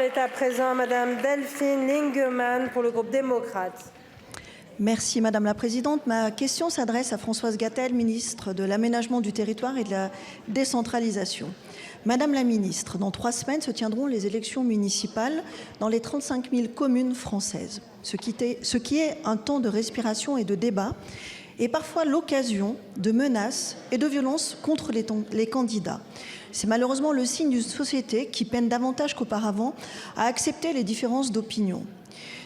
est à présent à Madame Delphine Lingemann pour le groupe démocrate. Merci Madame la Présidente. Ma question s'adresse à Françoise Gatel, ministre de l'Aménagement du Territoire et de la Décentralisation. Madame la Ministre, dans 3 semaines se tiendront les élections municipales dans les 35 000 communes françaises. Ce qui est un temps de respiration et de débat et parfois l'occasion de menaces et de violences contre les candidats. C'est malheureusement le signe d'une société qui peine davantage qu'auparavant à accepter les différences d'opinion.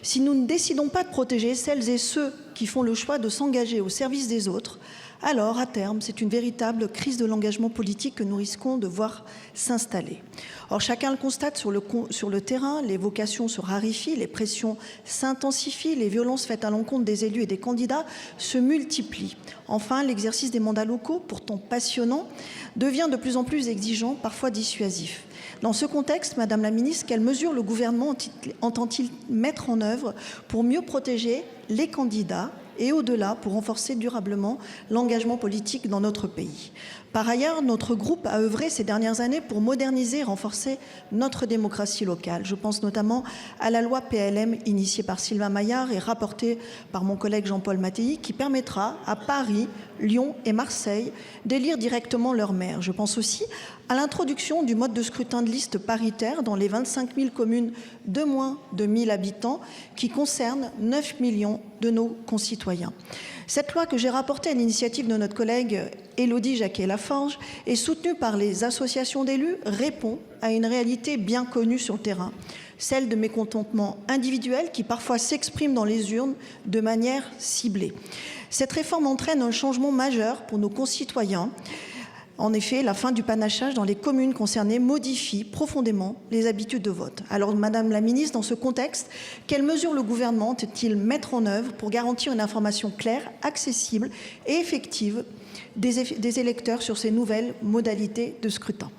Si nous ne décidons pas de protéger celles et ceux qui font le choix de s'engager au service des autres, alors, à terme, c'est une véritable crise de l'engagement politique que nous risquons de voir s'installer. Or, chacun le constate sur le terrain, les vocations se raréfient, les pressions s'intensifient, les violences faites à l'encontre des élus et des candidats se multiplient. Enfin, l'exercice des mandats locaux, pourtant passionnant, devient de plus en plus exigeant, parfois dissuasif. Dans ce contexte, Madame la Ministre, quelles mesures le gouvernement entend-il mettre en œuvre pour mieux protéger les candidats et au-delà pour renforcer durablement l'engagement politique dans notre pays? Par ailleurs, notre groupe a œuvré ces dernières années pour moderniser et renforcer notre démocratie locale. Je pense notamment à la loi PLM initiée par Sylvain Maillard et rapportée par mon collègue Jean-Paul Mattei qui permettra à Paris, Lyon et Marseille d'élire directement leur maire. Je pense aussi à l'introduction du mode de scrutin de liste paritaire dans les 25 000 communes de moins de 1 000 habitants qui concerne 9 millions de nos concitoyens. Cette loi que j'ai rapportée à l'initiative de notre collègue Élodie Jacquet-Laforge et soutenue par les associations d'élus répond à une réalité bien connue sur le terrain, celle de mécontentement individuel qui parfois s'exprime dans les urnes de manière ciblée. Cette réforme entraîne un changement majeur pour nos concitoyens. En effet, la fin du panachage dans les communes concernées modifie profondément les habitudes de vote. Alors, Madame la Ministre, dans ce contexte, quelles mesures le gouvernement entend-il mettre en œuvre pour garantir une information claire, accessible et effective des électeurs sur ces nouvelles modalités de scrutin ?